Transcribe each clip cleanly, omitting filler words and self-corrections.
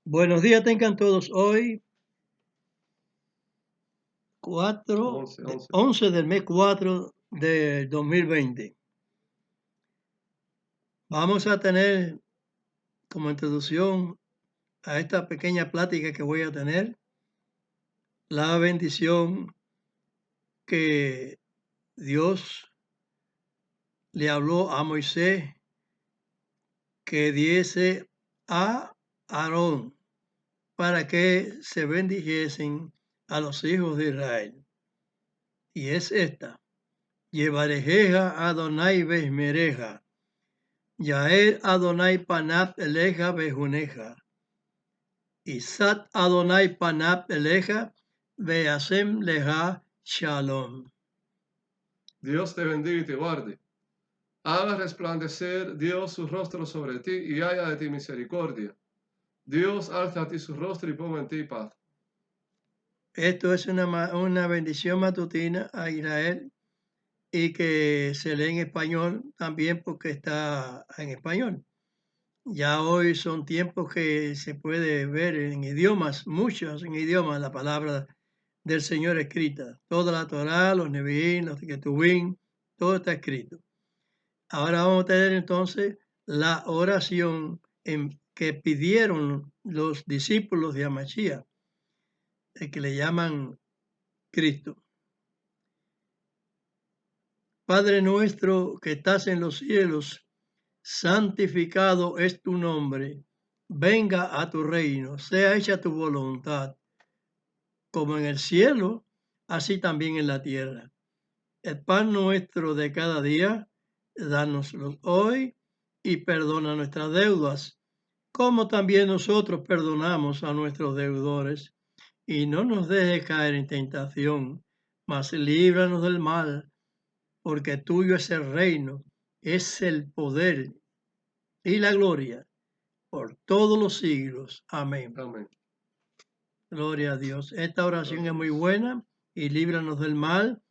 Buenos días tengan todos. Hoy 11 del mes 4 de 2020. Vamos a tener como introducción a esta pequeña plática que voy a tener la bendición que Dios le habló a Moisés que diese a Aarón para que se bendijesen a los hijos de Israel. Y es esta: Yevarejeja Adonai Besmereja, Yael Adonai Panav Eleja Bejuneja, Isat Adonai Panav Eleja Beasem Leja Shalom. Dios te bendiga y te guarde. Haga resplandecer Dios su rostro sobre ti y haya de ti misericordia. Dios alza a ti su rostro y ponga en ti paz. Esto es una bendición matutina a Israel y que se lee en español también porque está en español. Ya hoy son tiempos que se puede ver en idiomas, muchos en idiomas, la palabra del Señor escrita. Toda la Torá, los Nevi'im, los Ketubim, todo está escrito. Ahora vamos a tener entonces la oración que pidieron los discípulos de Amachía, el que le llaman Cristo. Padre nuestro que estás en los cielos, santificado es tu nombre. Venga a tu reino, sea hecha tu voluntad, como en el cielo, así también en la tierra. El pan nuestro de cada día, dánoslo hoy y perdona nuestras deudas, como también nosotros perdonamos a nuestros deudores. Y no nos dejes caer en tentación, mas líbranos del mal, porque tuyo es el reino, es el poder y la gloria por todos los siglos. Amén. Amén. Gloria a Dios. Esta oración es muy buena y líbranos del mal.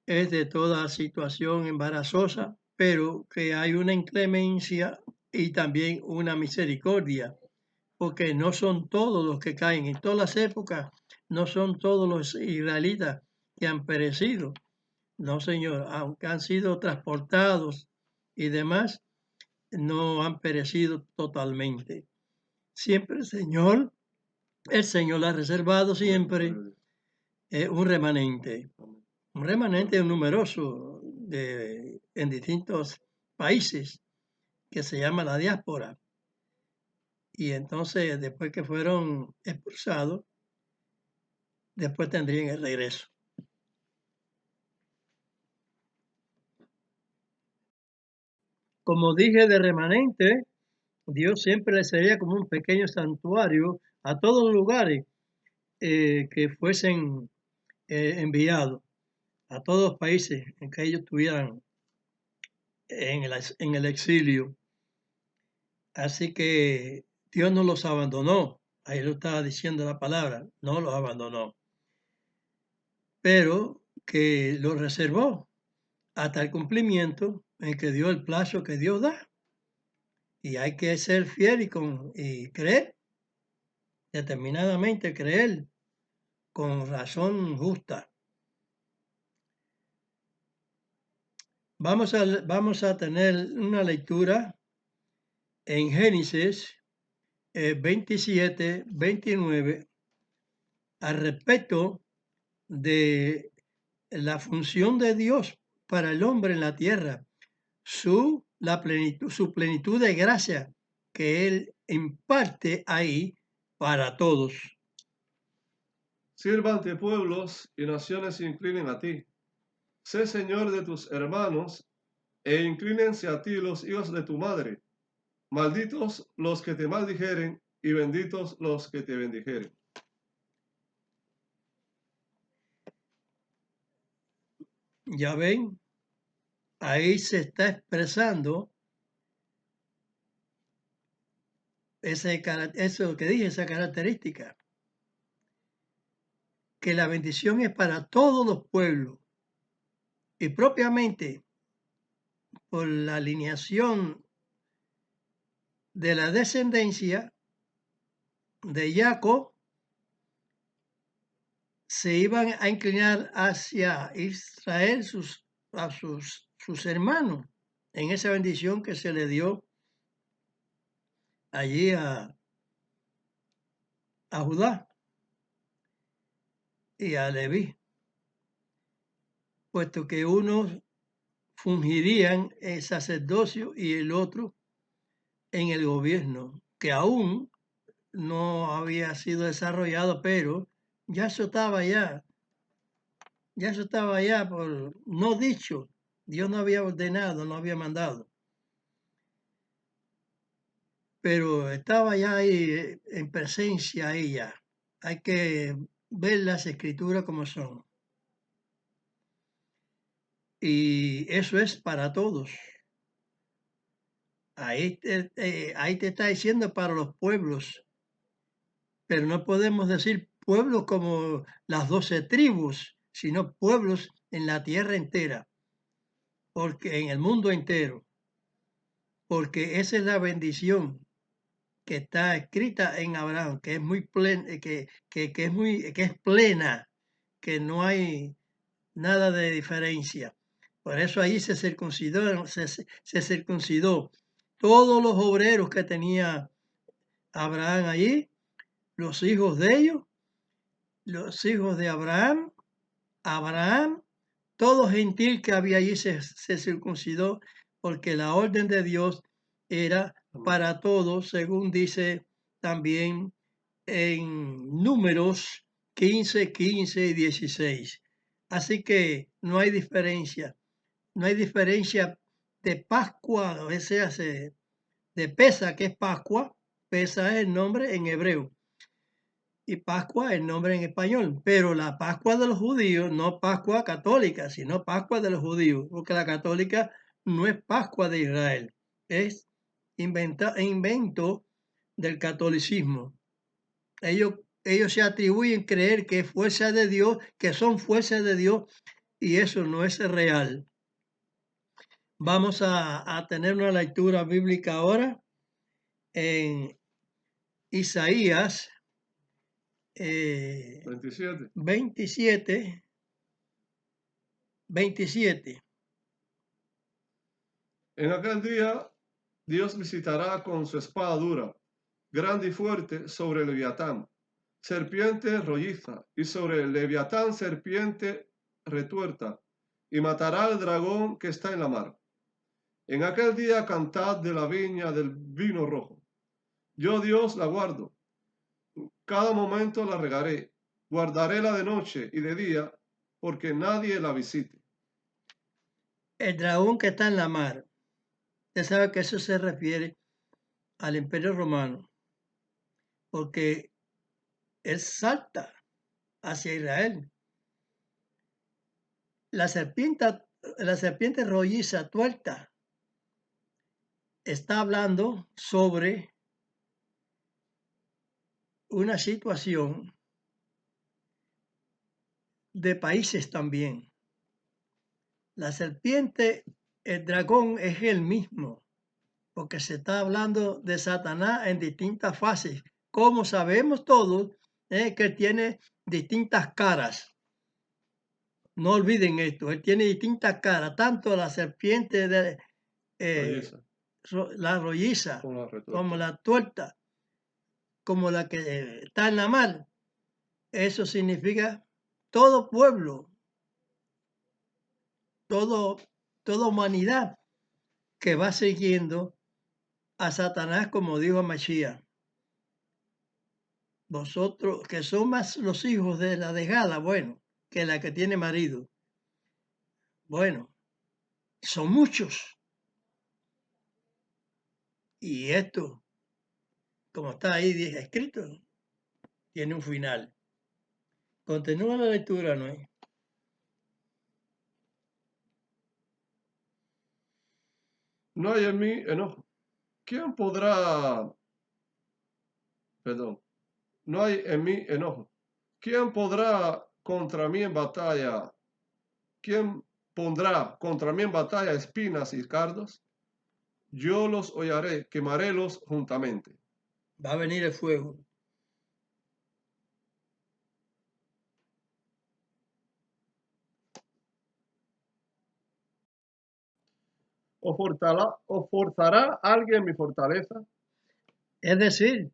Es de toda situación embarazosa, pero que hay una inclemencia y también una misericordia, porque no son todos los que caen. En todas las épocas no son todos los israelitas que han perecido. No, Señor, aunque han sido transportados y demás, no han perecido totalmente. Siempre el Señor ha reservado siempre un remanente numeroso en distintos países que se llama la diáspora. Y entonces, después que fueron expulsados, después tendrían el regreso. Como dije de remanente, Dios siempre le sería como un pequeño santuario a todos los lugares que fuesen enviados, a todos los países en que ellos estuvieran en el exilio. Así que Dios no los abandonó. Ahí lo estaba diciendo la palabra, no los abandonó. Pero que los reservó hasta el cumplimiento en que dio el plazo que Dios da. Y hay que ser fiel y creer, determinadamente creer, con razón justa. Vamos a tener una lectura en Génesis 27, 29, al respecto de la función de Dios para el hombre en la tierra, su plenitud de gracia que Él imparte ahí para todos. Sírvante pueblos y naciones se inclinen a ti. Sé Señor de tus hermanos e inclínense a ti los hijos de tu madre. Malditos los que te maldijeren y benditos los que te bendijeren. Ya ven, ahí se está expresando eso que dije, esa característica, que la bendición es para todos los pueblos y propiamente por la alineación de la descendencia de Jacob se iban a inclinar hacia Israel, sus hermanos, en esa bendición que se le dio allí a Judá y a Leví, puesto que unos fungirían el sacerdocio y el otro en el gobierno, que aún no había sido desarrollado, pero ya eso estaba ya eso estaba ya por no dicho, Dios no había ordenado, no había mandado, pero estaba ya ahí en presencia ahí ya. Hay que ver las escrituras como son. Y eso es para todos. Ahí te está diciendo para los pueblos, pero no podemos decir pueblos como las 12 tribus, sino pueblos en la tierra entera, porque en el mundo entero, porque esa es la bendición que está escrita en Abraham, que es muy plena, que es plena, que no hay nada de diferencia. Por eso ahí se circuncidó todos los obreros que tenía Abraham allí, los hijos de ellos, los hijos de Abraham, todo gentil que había allí se circuncidó, porque la orden de Dios era para todos, según dice también en Números 15, 15 y 16. Así que no hay diferencia. No hay diferencia de Pascua, o sea, de Pesa, que es Pascua. Pesa es el nombre en hebreo y Pascua es el nombre en español. Pero la Pascua de los judíos, no Pascua católica, sino Pascua de los judíos, porque la católica no es Pascua de Israel, es invento del catolicismo. Ellos se atribuyen creer que es fuerza de Dios, que son fuerzas de Dios, y eso no es real. Vamos a tener una lectura bíblica ahora en Isaías 27. En aquel día Dios visitará con su espada dura, grande y fuerte, sobre el Leviatán, serpiente rolliza, y sobre el Leviatán serpiente retuerta, y matará al dragón que está en la mar. En aquel día cantad de la viña del vino rojo. Yo Dios la guardo, cada momento la regaré, guardaré la de noche y de día, porque nadie la visite. El dragón que está en la mar. Usted sabe que eso se refiere al Imperio Romano, porque él salta hacia Israel. La serpiente rolliza tuerta está hablando sobre una situación de países también. La serpiente, el dragón es el mismo, porque se está hablando de Satanás en distintas fases. Como sabemos todos, que tiene distintas caras. No olviden esto, él tiene distintas caras, tanto la serpiente de la rolliza, como la tuerta, como la que está en la mar. Eso significa todo pueblo, toda humanidad que va siguiendo a Satanás, como dijo Mashiach. Vosotros, que son más los hijos de la dejada, bueno, que la que tiene marido. Bueno, son muchos. Y esto, como está ahí escrito, tiene un final. Continúa la lectura, ¿no? No hay en mí enojo. ¿Quién podrá? Perdón. No hay en mí enojo. ¿Quién podrá contra mí en batalla? ¿Quién pondrá contra mí en batalla espinas y cardos? Yo los hollaré, quemarélos juntamente. Va a venir el fuego. ¿O forzará alguien mi fortaleza? Es decir,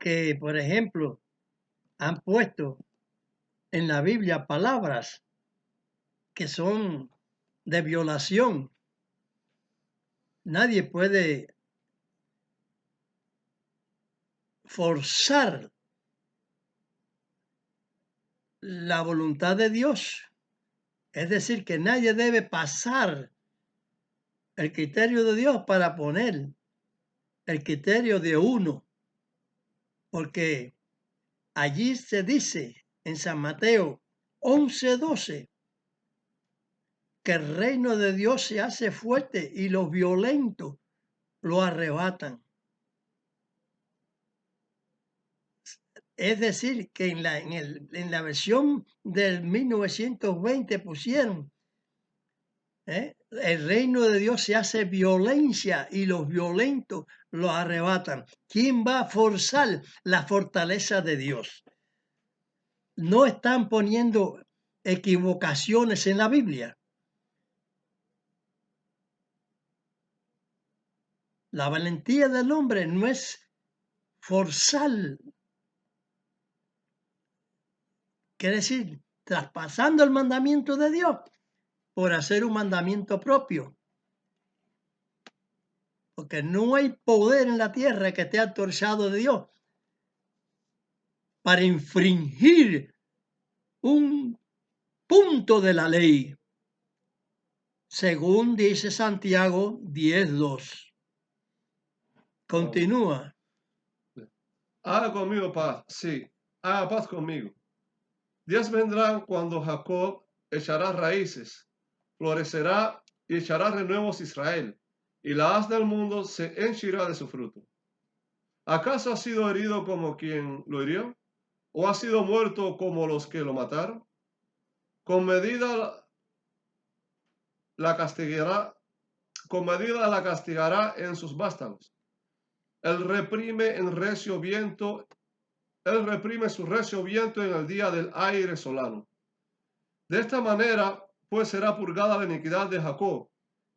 que, por ejemplo, han puesto en la Biblia palabras que son de violación. Nadie puede forzar la voluntad de Dios. Es decir, que nadie debe pasar el criterio de Dios para poner el criterio de uno, porque allí se dice en San Mateo 11:12 que el reino de Dios se hace fuerte y los violentos lo arrebatan. Es decir, que en la versión del 1920 pusieron, el reino de Dios se hace violencia y los violentos lo arrebatan. ¿Quién va a forzar la fortaleza de Dios? No están poniendo equivocaciones en la Biblia. La valentía del hombre no es forzar, quiere decir, traspasando el mandamiento de Dios por hacer un mandamiento propio. Porque no hay poder en la tierra que esté autorizado de Dios para infringir un punto de la ley, según dice Santiago 10:2. Continúa. Haga conmigo paz, sí, haga paz conmigo. Días vendrán cuando Jacob echará raíces, florecerá y echará renuevos Israel, y la haz del mundo se henchirá de su fruto. ¿Acaso ha sido herido como quien lo hirió? ¿O ha sido muerto como los que lo mataron? Con medida la castigará, con medida la castigará en sus vástagos. Él reprime su recio viento en el día del aire solano. De esta manera, pues será purgada la iniquidad de Jacob,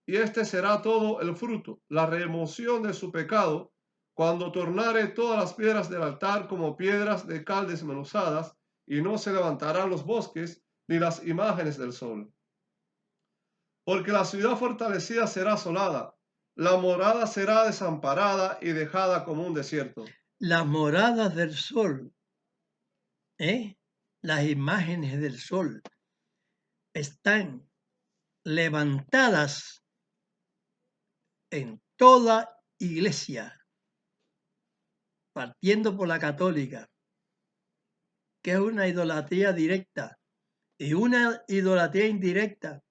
y este será todo el fruto, la remoción de su pecado, cuando tornare todas las piedras del altar como piedras de cal desmenuzadas, y no se levantarán los bosques ni las imágenes del sol. Porque la ciudad fortalecida será asolada, la morada será desamparada y dejada como un desierto. Las moradas del sol, las imágenes del sol, están levantadas en toda iglesia, partiendo por la católica, que es una idolatría directa, y una idolatría indirecta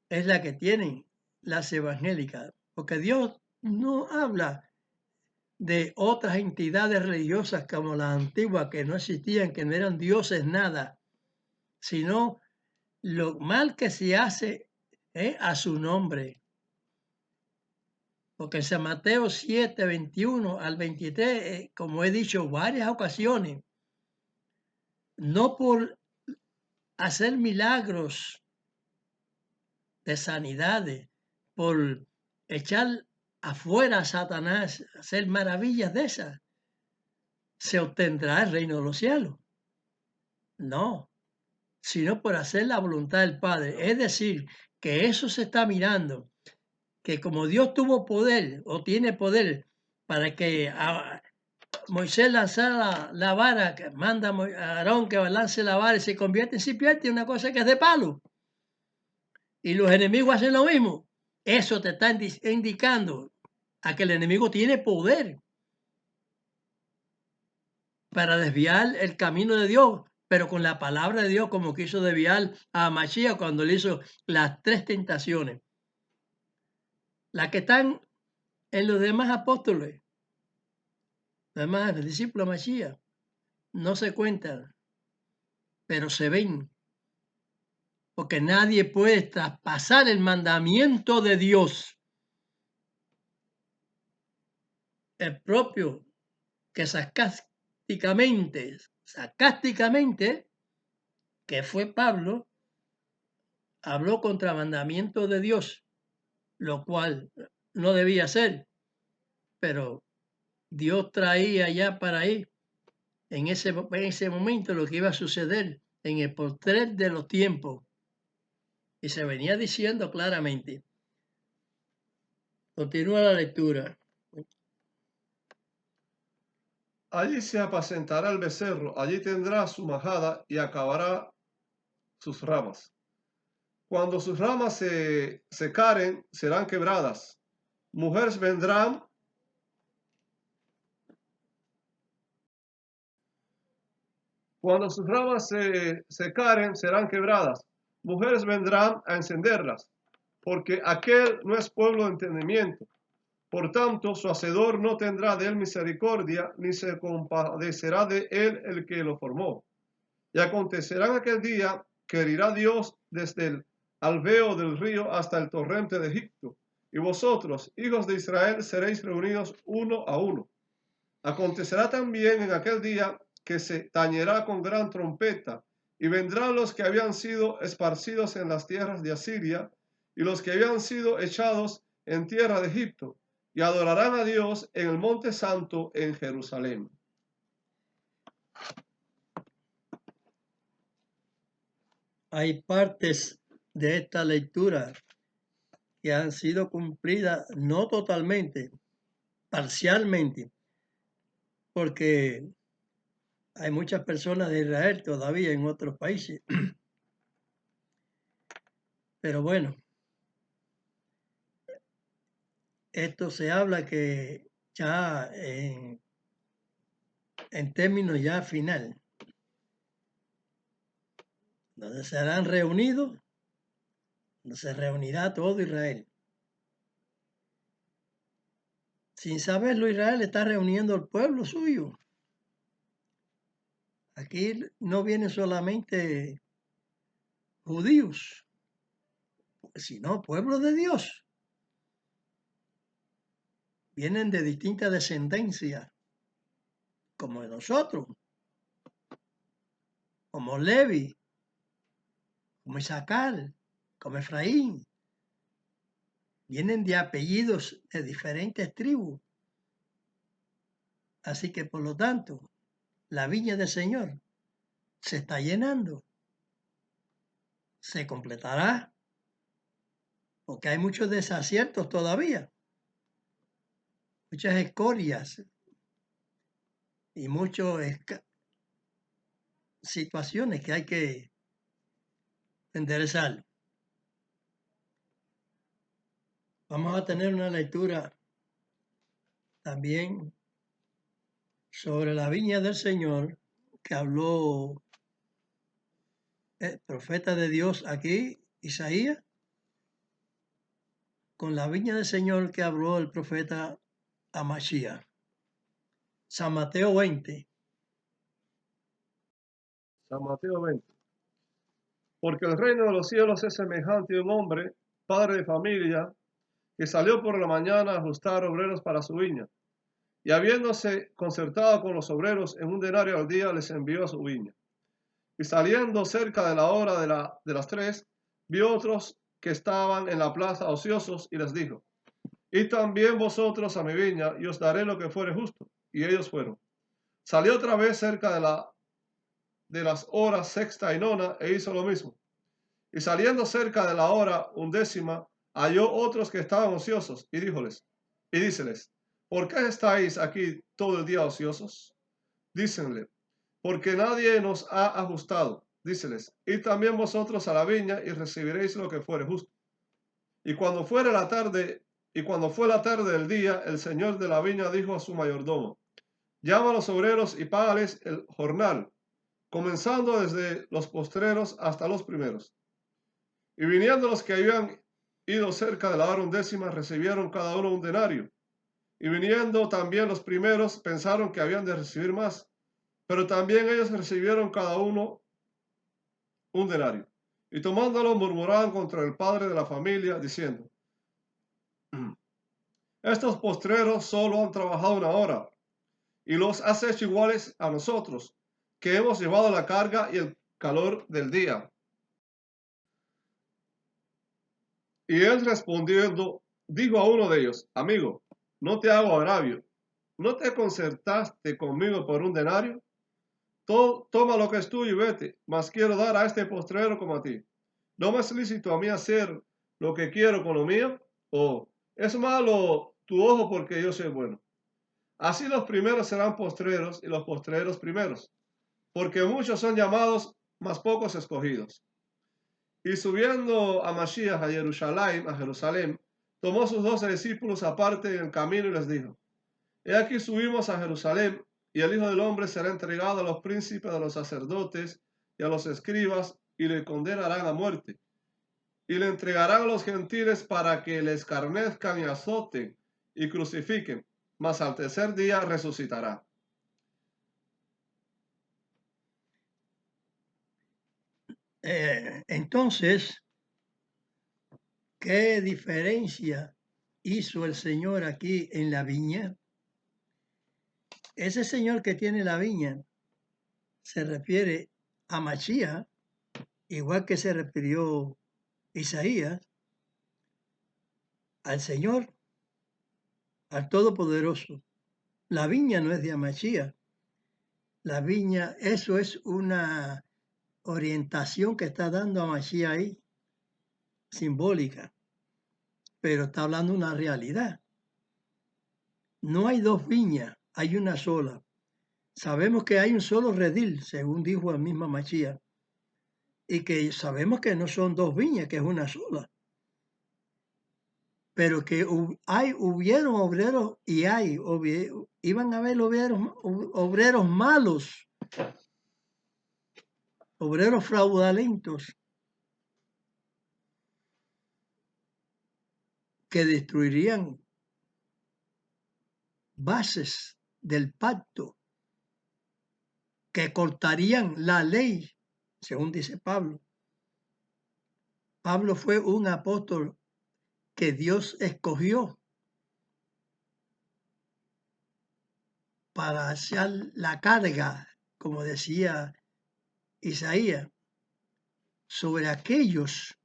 es la que tienen las evangélicas, porque Dios no habla de otras entidades religiosas como las antiguas que no existían, que no eran dioses nada, sino lo mal que se hace a su nombre. Porque en San Mateo 7, 21 al 23, como he dicho varias ocasiones, no por hacer milagros de sanidades, por echar afuera a Satanás, hacer maravillas de esas, se obtendrá el reino de los cielos. No, sino por hacer la voluntad del Padre. Es decir, que eso se está mirando, que como Dios tuvo poder o tiene poder para que Moisés lanzara la vara, que manda a Aarón que lance la vara y se convierte en serpiente, una cosa que es de palo. Y los enemigos hacen lo mismo. Eso te está indicando a que el enemigo tiene poder para desviar el camino de Dios, pero con la palabra de Dios, como quiso desviar a Mashiach cuando le hizo las 3 tentaciones. Las que están en los demás apóstoles, los demás discípulos de Mashiach, no se cuentan, pero se ven. Porque nadie puede traspasar el mandamiento de Dios. El propio que sarcásticamente, que fue Pablo, habló contra mandamiento de Dios, lo cual no debía ser, pero Dios traía ya para ahí, en ese momento, lo que iba a suceder en el postrer de los tiempos. Y se venía diciendo claramente. Continúa la lectura. Allí se apacentará el becerro, allí tendrá su majada y acabará sus ramas. Cuando sus ramas se secaren, serán quebradas. Mujeres vendrán. Cuando sus ramas se secaren, serán quebradas. Mujeres vendrán a encenderlas, porque aquel no es pueblo de entendimiento. Por tanto, su hacedor no tendrá de él misericordia, ni se compadecerá de él el que lo formó. Y acontecerá en aquel día que herirá Dios desde el alveo del río hasta el torrente de Egipto. Y vosotros, hijos de Israel, seréis reunidos uno a uno. Acontecerá también en aquel día que se tañerá con gran trompeta, y vendrán los que habían sido esparcidos en las tierras de Asiria, y los que habían sido echados en tierra de Egipto, y adorarán a Dios en el monte santo en Jerusalén. Hay partes de esta lectura que han sido cumplidas no totalmente, parcialmente, porque hay muchas personas de Israel todavía en otros países. Pero bueno, esto se habla que ya en términos ya final, donde serán reunidos, donde se reunirá todo Israel. Sin saberlo, Israel está reuniendo al pueblo suyo. Aquí no vienen solamente judíos, sino pueblo de Dios. Vienen de distintas descendencias, como nosotros, como Levi, como Isaacar, como Efraín. Vienen de apellidos de diferentes tribus. Así que, por lo tanto, la viña del Señor se está llenando. Se completará, porque hay muchos desaciertos todavía, muchas escorias y muchas situaciones que hay que enderezar. Vamos a tener una lectura también sobre la viña del Señor que habló el profeta de Dios aquí, Isaías, con la viña del Señor que habló el profeta Amashiach. San Mateo 20. San Mateo 20. Porque el reino de los cielos es semejante a un hombre, padre de familia, que salió por la mañana a ajustar obreros para su viña. Y habiéndose concertado con los obreros en un denario al día, les envió a su viña. Y saliendo cerca de la hora de las 3, vio otros que estaban en la plaza ociosos y les dijo: Id también vosotros a mi viña y os daré lo que fuere justo. Y ellos fueron. Salió otra vez cerca de las horas sexta y nona e hizo lo mismo. Y saliendo cerca de la hora 11, halló otros que estaban ociosos y díceles: ¿por qué estáis aquí todo el día ociosos? Dícenle: porque nadie nos ha ajustado. Díceles: id también vosotros a la viña y recibiréis lo que fuere justo. Y cuando fue la tarde del día, el señor de la viña dijo a su mayordomo: llama a los obreros y págales el jornal, comenzando desde los postreros hasta los primeros. Y viniendo los que habían ido cerca de la hora 11, recibieron cada uno un denario. Y viniendo también los primeros, pensaron que habían de recibir más, pero también ellos recibieron cada uno un denario. Y tomándolo, murmuraban contra el padre de la familia, diciendo: estos postreros solo han trabajado una hora, y los has hecho iguales a nosotros, que hemos llevado la carga y el calor del día. Y él respondiendo, dijo a uno de ellos, amigo, no te hago agravio, ¿no te concertaste conmigo por un denario? Toma lo que es tuyo y vete, mas quiero dar a este postrero como a ti. ¿No me es lícito a mí hacer lo que quiero con lo mío? ¿O es malo tu ojo porque yo soy bueno? Así los primeros serán postreros y los postreros primeros, porque muchos son llamados, mas pocos escogidos. Y subiendo a Mashiach a Jerusalén, tomó sus 12 discípulos aparte en el camino y les dijo, he aquí subimos a Jerusalén, y el Hijo del Hombre será entregado a los príncipes de los sacerdotes y a los escribas, y le condenarán a muerte. Y le entregarán a los gentiles para que le escarnezcan y azoten y crucifiquen, mas al tercer día resucitará. Entonces, ¿qué diferencia hizo el Señor aquí en la viña? Ese Señor que tiene la viña se refiere a Mashiach, igual que se refirió Isaías, al Señor, al Todopoderoso. La viña no es de Mashiach. La viña, eso es una orientación que está dando a Mashiach ahí, simbólica, pero está hablando una realidad. No hay dos viñas, hay una sola. Sabemos que hay un solo redil, según dijo el mismo Mashiach, y que sabemos que no son dos viñas, que es una sola. Pero que hubieron obreros y iban a haber obreros malos, obreros fraudulentos, que destruirían bases del pacto, que cortarían la ley, según dice Pablo. Pablo fue un apóstol que Dios escogió para hacer la carga, como decía Isaías, sobre aquellos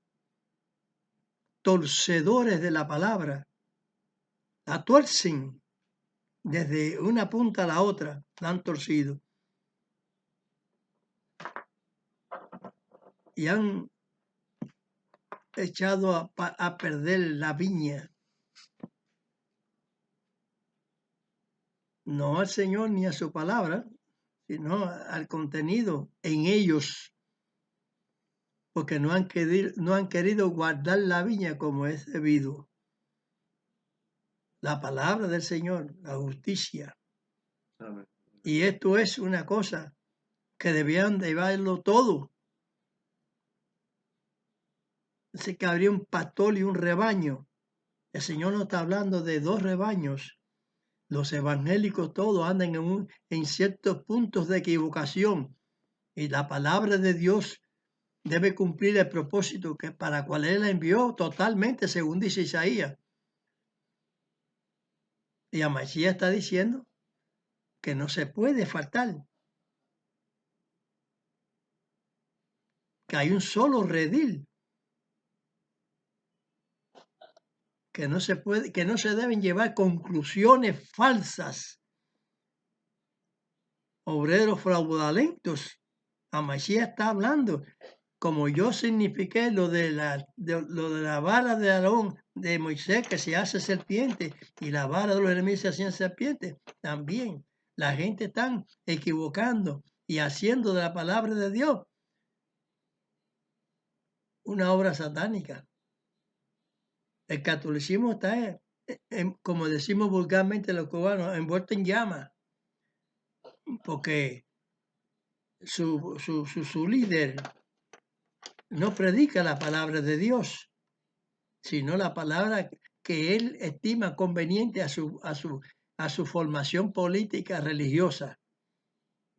torcedores de la palabra. La tuercen desde una punta a la otra, la han torcido. Y han echado a perder la viña. No al Señor ni a su palabra, sino al contenido en ellos, porque no han querido guardar la viña como es debido. La palabra del Señor, la justicia. Amén. Y esto es una cosa que debían de llevarlo todo. Dice que habría un pastor y un rebaño. El Señor no está hablando de dos rebaños. Los evangélicos todos andan en ciertos puntos de equivocación. Y la palabra de Dios debe cumplir el propósito que para cual Él la envió totalmente, según dice Isaías. Y Amasías está diciendo que no se puede faltar, que hay un solo redil, que no se deben llevar conclusiones falsas, obreros fraudulentos. Amasías está hablando, como yo signifiqué lo de la vara de Aarón, de Moisés, que se hace serpiente, y la vara de los enemigos se hacían serpiente, también la gente está equivocando y haciendo de la palabra de Dios una obra satánica. El catolicismo está, como decimos vulgarmente los cubanos, envuelto en llamas, porque su líder no predica la palabra de Dios, sino la palabra que él estima conveniente a su formación política religiosa.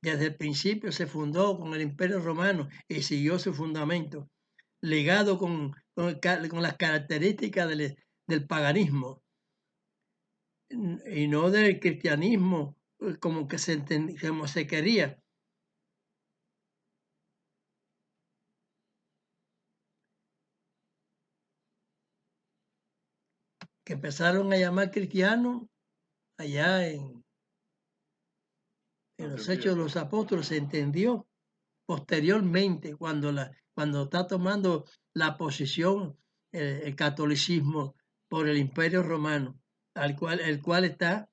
Desde el principio se fundó con el Imperio Romano y siguió su fundamento, ligado con las características del paganismo y no del cristianismo como se quería. que empezaron a llamar cristianos allá en los Hechos de los Apóstoles, se entendió posteriormente cuando está tomando la posición el catolicismo por el Imperio Romano, el cual está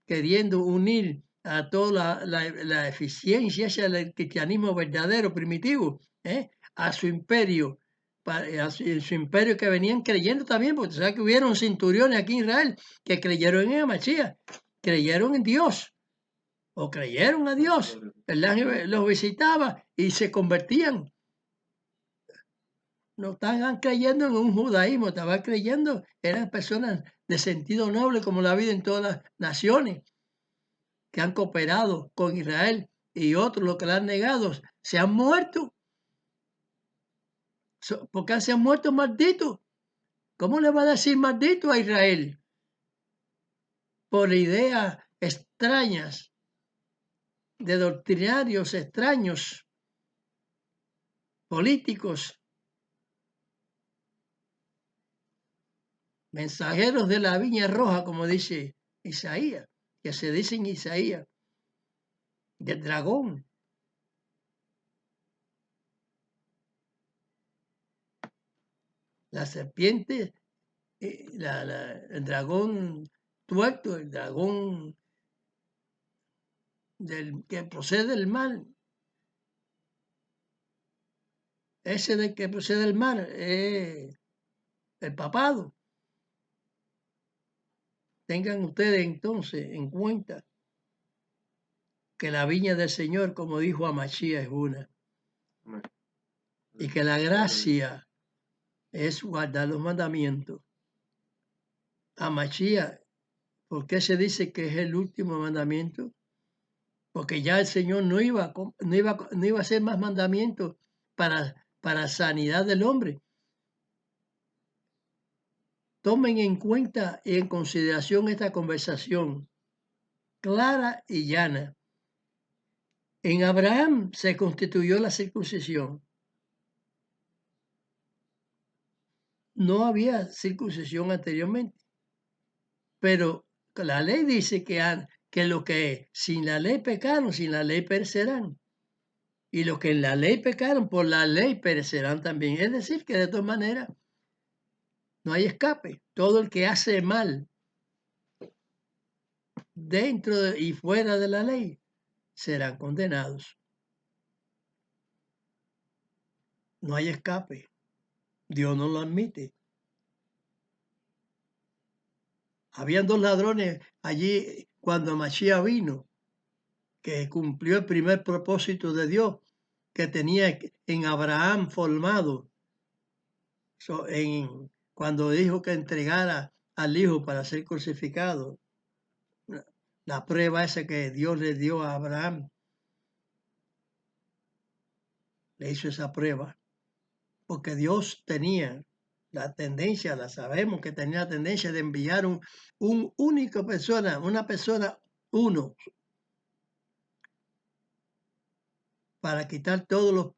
queriendo unir a toda la eficiencia hacia el cristianismo verdadero, primitivo, a su imperio, su imperio que venían creyendo también, porque sabes que hubieron centuriones aquí en Israel que creyeron en Mashiach, creyeron en Dios, o creyeron a Dios. El ángel los visitaba y se convertían. No estaban creyendo en un judaísmo, estaban creyendo, eran personas de sentido noble como la vida en todas las naciones que han cooperado con Israel, y otros, los que la han negado, se han muerto. ¿Por qué se han muerto malditos? ¿Cómo le va a decir maldito a Israel? Por ideas extrañas, de doctrinarios extraños, políticos, mensajeros de la viña roja, como dice Isaías, que se dice en Isaías, del dragón. La serpiente, el dragón tuerto, el dragón que procede del mal. Ese del que procede del mal es el papado. Tengan ustedes entonces en cuenta que la viña del Señor, como dijo Amachía, es una. Y que la gracia es guardar los mandamientos. Amachía, ¿por qué se dice que es el último mandamiento? Porque ya el Señor no iba a hacer más mandamientos para sanidad del hombre. Tomen en cuenta y en consideración esta conversación clara y llana. En Abraham se constituyó la circuncisión. No había circuncisión anteriormente, pero la ley dice que los que sin la ley pecaron, sin la ley perecerán. Y los que en la ley pecaron, por la ley perecerán también. Es decir, que de todas maneras no hay escape. Todo el que hace mal dentro y fuera de la ley serán condenados. No hay escape. Dios no lo admite. Habían dos ladrones allí cuando Mashiach vino, que cumplió el primer propósito de Dios que tenía en Abraham formado, cuando dijo que entregara al hijo para ser crucificado. La prueba esa que Dios le dio a Abraham, le hizo esa prueba, porque Dios tenía la tendencia, la sabemos que tenía la tendencia de enviar un único persona, una persona, uno, para quitar todos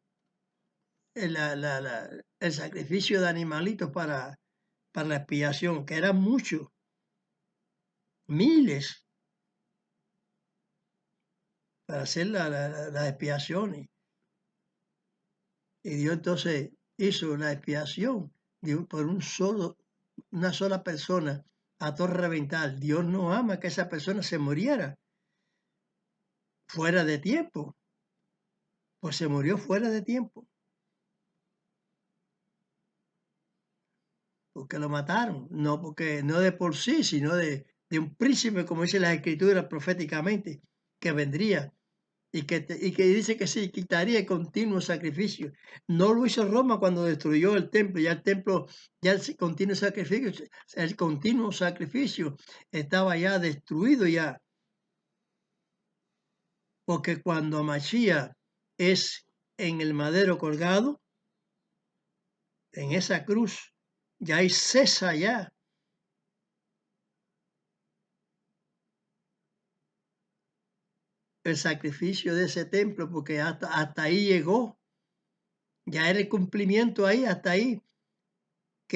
el sacrificio de animalitos para la expiación, que eran muchos, miles, para hacer las expiaciones. Y Dios entonces hizo la expiación por una sola persona a todo reventar. Dios no ama que esa persona se muriera fuera de tiempo, pues se murió fuera de tiempo, porque lo mataron, no de por sí, sino de un príncipe, como dice la escritura proféticamente, que vendría y que dice que sí, quitaría el continuo sacrificio. No lo hizo Roma cuando destruyó el templo, ya el templo, ya el continuo sacrificio estaba ya destruido ya. Porque cuando Mashiach es en el madero colgado, en esa cruz, ya ahí cesa ya el sacrificio de ese templo, porque hasta ahí llegó. Ya era el cumplimiento ahí, hasta ahí,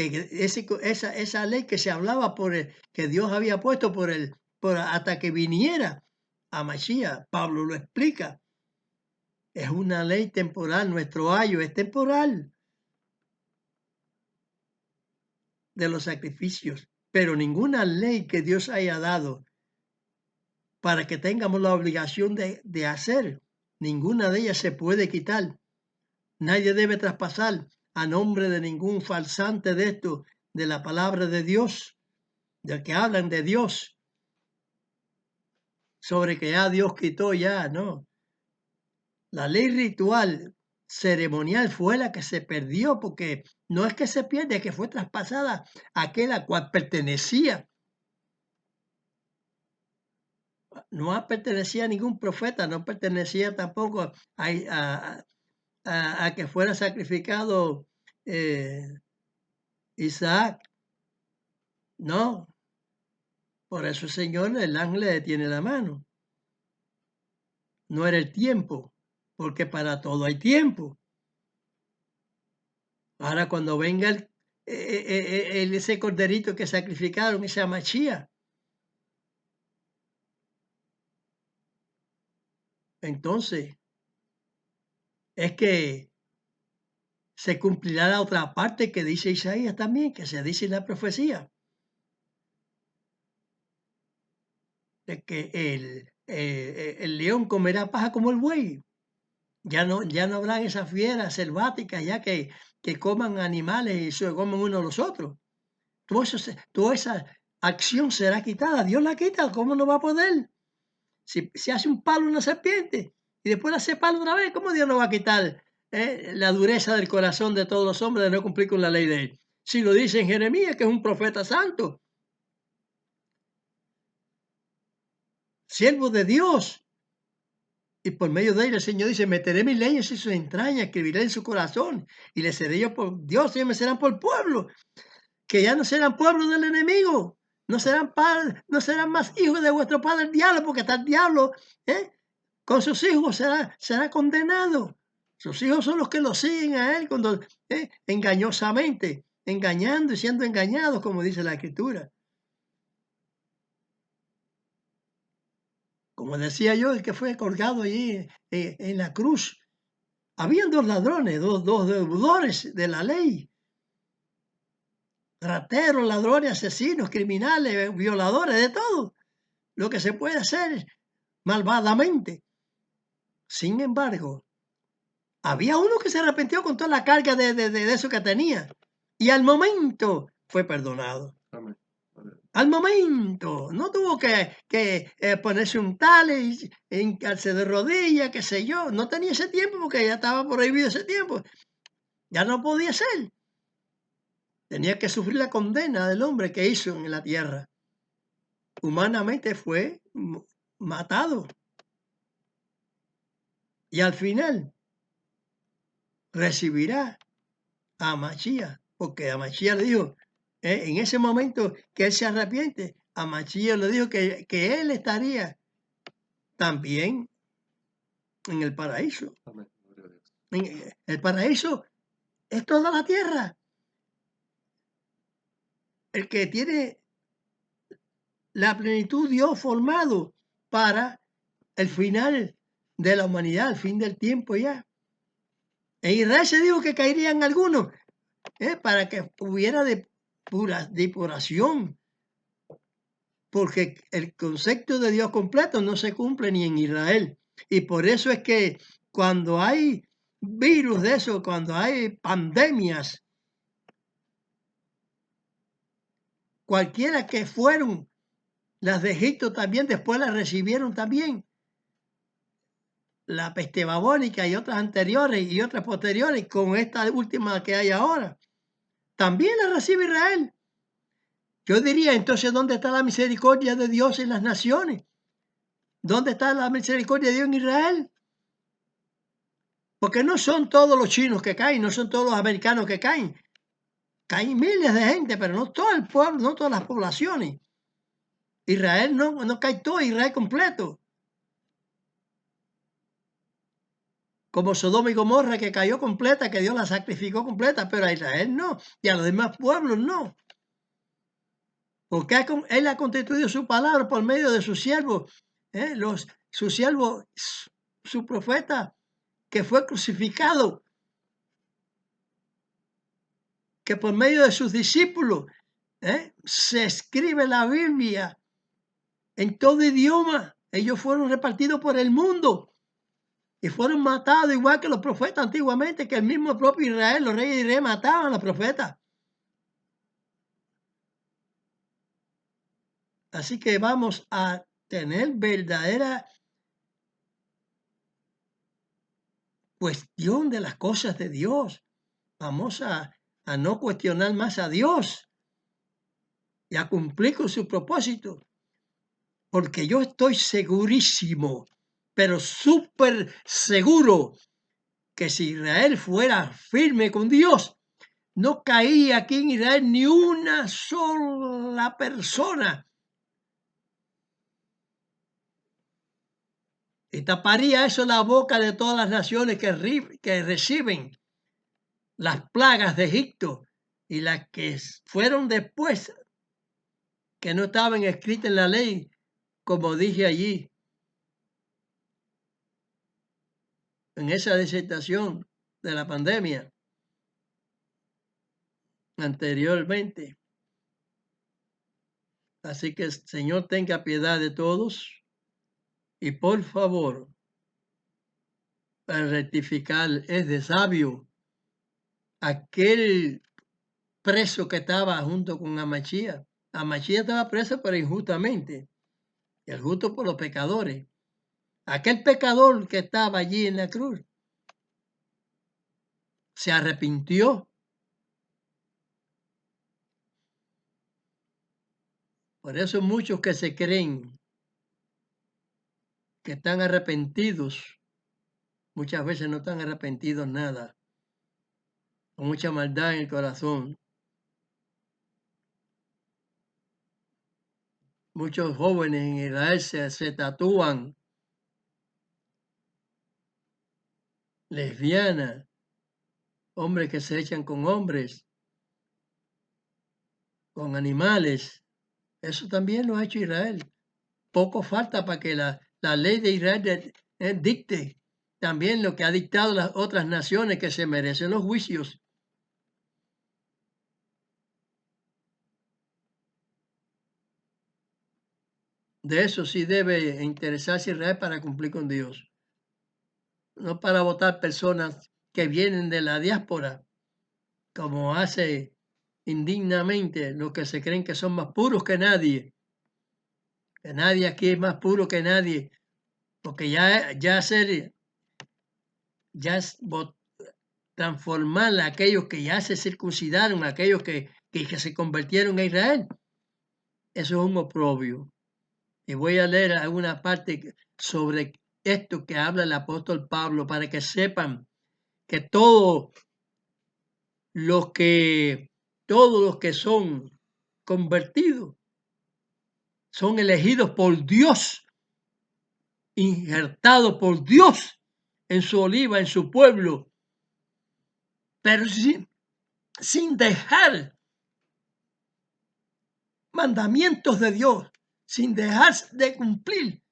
esa ley que se hablaba que Dios había puesto hasta que viniera a Mashiach. Pablo lo explica. Es una ley temporal, nuestro ayo es temporal de los sacrificios, pero ninguna ley que Dios haya dado para que tengamos la obligación de hacer, ninguna de ellas se puede quitar. Nadie debe traspasar a nombre de ningún falsante de esto, de la palabra de Dios, del que hablan de Dios, sobre que ya Dios quitó ya, ¿no? La ley ritual ceremonial fue la que se perdió, porque no es que se pierde, es que fue traspasada a aquel a cual pertenecía. No pertenecía a ningún profeta, no pertenecía tampoco a que fuera sacrificado Isaac. No, por eso el Señor, el ángel le detiene la mano. No era el tiempo, porque para todo hay tiempo. Ahora cuando venga ese corderito que sacrificaron, esa Mashiach, entonces es que se cumplirá la otra parte que dice Isaías también, que se dice en la profecía, de que el león comerá paja como el buey. Ya no habrán esas fieras selváticas ya que coman animales y se comen unos a los otros. Toda esa acción será quitada. Dios la quita. ¿Cómo no va a poder? Si hace un palo una serpiente y después hace palo otra vez, ¿cómo Dios no va a quitar la dureza del corazón de todos los hombres de no cumplir con la ley de él? Si lo dice en Jeremías, que es un profeta santo, siervo de Dios. Y por medio de él el Señor dice, meteré mis leyes en sus entrañas, escribiré en su corazón, y les seré yo por Dios, y ellos me serán por pueblo, que ya no serán pueblo del enemigo, no serán más hijos de vuestro padre el diablo, porque hasta el diablo con sus hijos será condenado. Sus hijos son los que lo siguen a él cuando engañosamente, engañando y siendo engañados, como dice la Escritura. Como decía yo, el que fue colgado allí en la cruz, habían dos ladrones, dos deudores de la ley, rateros, ladrones, asesinos, criminales, violadores, de todo lo que se puede hacer malvadamente. Sin embargo, había uno que se arrepintió con toda la carga de eso que tenía y al momento fue perdonado. Amén. Al momento, no tuvo que ponerse un tal y hincarse de rodillas, qué sé yo, no tenía ese tiempo porque ya estaba prohibido ese tiempo, ya no podía ser. Tenía que sufrir la condena del hombre que hizo en la tierra. Humanamente fue matado. Y al final recibirá a Mashiach, porque a Mashiach le dijo, en ese momento que él se arrepiente, a Mashiach le dijo que él estaría también en el paraíso. Amén. Gloria a Dios. El paraíso es toda la tierra. El que tiene la plenitud Dios formado para el final de la humanidad, el fin del tiempo ya. En Israel se dijo que caerían algunos para que hubiera depuración, porque el concepto de Dios completo no se cumple ni en Israel. Y por eso es que cuando hay virus de eso, cuando hay pandemias, cualquiera que fueron, las de Egipto también, después las recibieron también. La peste babónica y otras anteriores y otras posteriores, con esta última que hay ahora, también la recibe Israel. Yo diría, entonces, ¿dónde está la misericordia de Dios en las naciones? ¿Dónde está la misericordia de Dios en Israel? Porque no son todos los chinos que caen, no son todos los americanos que caen. Caen miles de gente, pero no todo el pueblo, no todas las poblaciones. Israel no cae todo, Israel completo. como Sodoma y Gomorra, que cayó completa, que Dios la sacrificó completa, pero a Israel no, y a los demás pueblos no. Porque Él ha constituido su palabra por medio de sus siervos, su siervo, su profeta, que fue crucificado, que por medio de sus discípulos se escribe la Biblia en todo idioma. Ellos fueron repartidos por el mundo y fueron matados igual que los profetas antiguamente, que el mismo propio Israel, los reyes de Israel mataban a los profetas. Así que vamos a tener verdadera cuestión de las cosas de Dios. Vamos a no cuestionar más a Dios y a cumplir con su propósito. Porque yo estoy segurísimo, pero súper seguro, que si Israel fuera firme con Dios, no caía aquí en Israel ni una sola persona. Y taparía eso la boca de todas las naciones que reciben las plagas de Egipto y las que fueron después, que no estaban escritas en la ley, como dije allí, en esa disertación de la pandemia anteriormente. Así que el Señor tenga piedad de todos y por favor, para rectificar, es de sabio aquel preso que estaba junto con Amachía. Amachía estaba preso pero injustamente, el justo por los pecadores. Aquel pecador que estaba allí en la cruz se arrepintió. Por eso muchos que se creen que están arrepentidos, muchas veces no están arrepentidos nada, con mucha maldad en el corazón. Muchos jóvenes en Israel se tatúan lesbianas, hombres que se echan con hombres, con animales. Eso también lo ha hecho Israel. Poco falta para que la ley de Israel dicte también lo que ha dictado las otras naciones, que se merecen los juicios. De eso sí debe interesarse Israel para cumplir con Dios. No para votar personas que vienen de la diáspora, como hace indignamente los que se creen que son más puros que nadie. Que nadie aquí es más puro que nadie, porque ya transformar a aquellos que ya se circuncidaron, aquellos que se convirtieron a Israel, eso es un oprobio. Y voy a leer alguna parte sobre esto que habla el apóstol Pablo, para que sepan que todos los que son convertidos son elegidos por Dios, injertados por Dios en su oliva, en su pueblo, pero sin dejar mandamientos de Dios, sin dejar de cumplir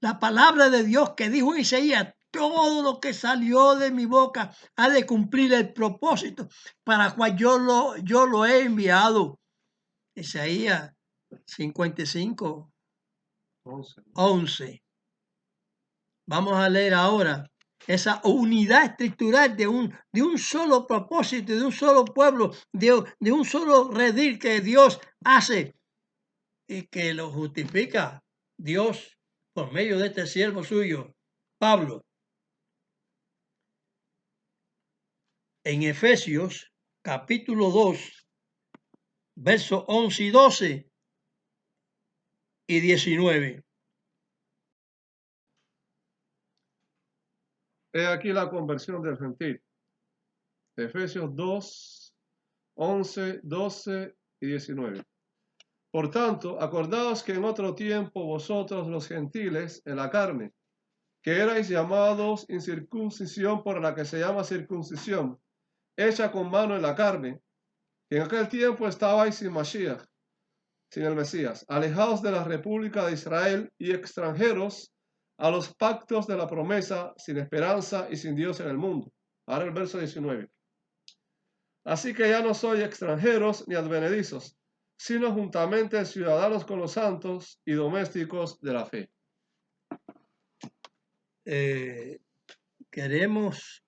la palabra de Dios que dijo en Isaías: todo lo que salió de mi boca ha de cumplir el propósito para el cual yo lo he enviado. Isaías 55, 11. Vamos a leer ahora esa unidad estructural de un solo propósito, de un solo pueblo, de un solo redil que Dios hace y que lo justifica Dios por medio de este siervo suyo, Pablo. En Efesios capítulo 2, versos 11 y 12 y 19. He aquí la conversión del gentil. Efesios 2, 11, 12 y 19. Por tanto, acordaos que en otro tiempo vosotros los gentiles en la carne, que erais llamados incircuncisión por la que se llama circuncisión, hecha con mano en la carne, que en aquel tiempo estabais sin Mashiach, sin el Mesías, alejados de la República de Israel y extranjeros a los pactos de la promesa, sin esperanza y sin Dios en el mundo. Ahora el verso 19. Así que ya no sois extranjeros ni advenedizos, sino juntamente ciudadanos con los santos y domésticos de la fe. Queremos,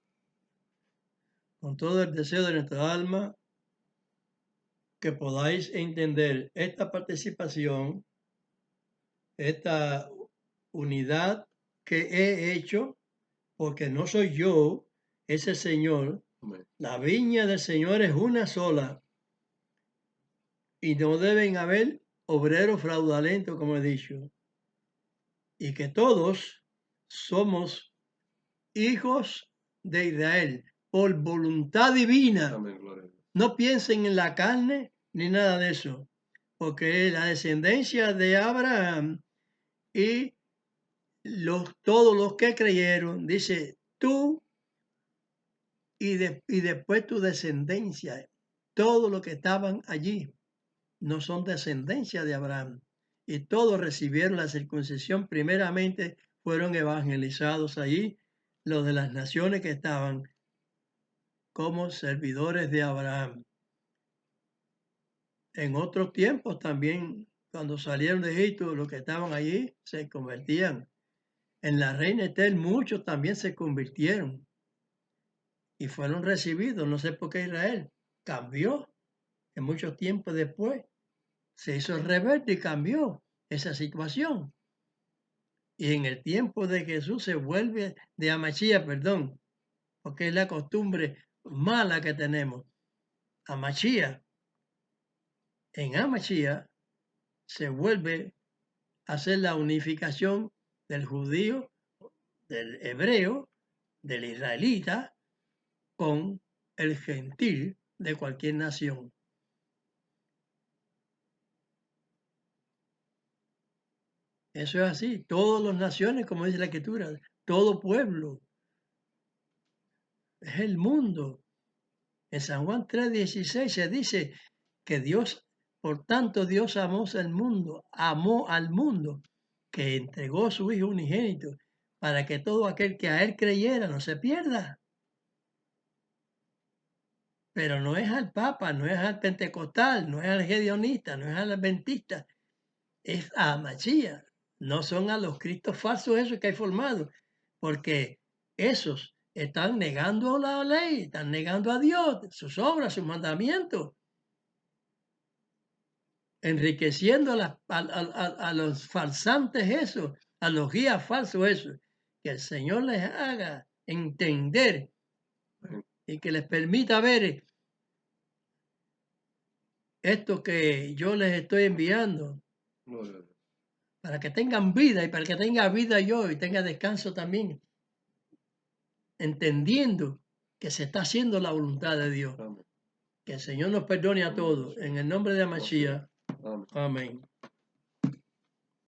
con todo el deseo de nuestra alma, que podáis entender esta participación, esta unidad que he hecho, porque no soy yo, es el Señor. Amén. La viña del Señor es una sola y no deben haber obreros fraudulentos, como he dicho, y que todos somos hijos de Israel por voluntad divina. Amén, gloria a Dios. No piensen en la carne ni nada de eso, porque la descendencia de Abraham y todos los que creyeron, dice tú y después tu descendencia, todos los que estaban allí no son descendencia de Abraham. Y todos recibieron la circuncisión. Primeramente fueron evangelizados allí, los de las naciones que estaban como servidores de Abraham. En otros tiempos también, cuando salieron de Egipto, los que estaban allí se convertían. En la reina Estel muchos también se convirtieron y fueron recibidos. No sé por qué Israel cambió en mucho tiempo después. Se hizo rebelde y cambió esa situación. Y en el tiempo de Jesús se vuelve de Amachía, perdón, porque es la costumbre mala que tenemos. Amachía. En Amachía se vuelve a hacer la unificación del judío, del hebreo, del israelita, con el gentil de cualquier nación. Eso es así. Todas las naciones, como dice la Escritura, todo pueblo. Es el mundo. En San Juan 3:16 se dice que Dios, por tanto Dios amó al mundo, que entregó su Hijo unigénito, para que todo aquel que a Él creyera no se pierda. Pero no es al Papa, no es al pentecostal, no es al gedionista, no es al adventista, es a Mashiach. No son a los cristos falsos esos que hay formados, porque esos están negando la ley, están negando a Dios, sus obras, sus mandamientos, enriqueciendo a los farsantes esos, a los guías falsos esos. Que el Señor les haga entender y que les permita ver esto que yo les estoy enviando, Gloria a Dios. para que tengan vida y para que tenga vida yo y tenga descanso también, entendiendo que se está haciendo la voluntad de Dios. Amén. Que el Señor nos perdone a todos. En el nombre de Mashiach. Amén. Amén.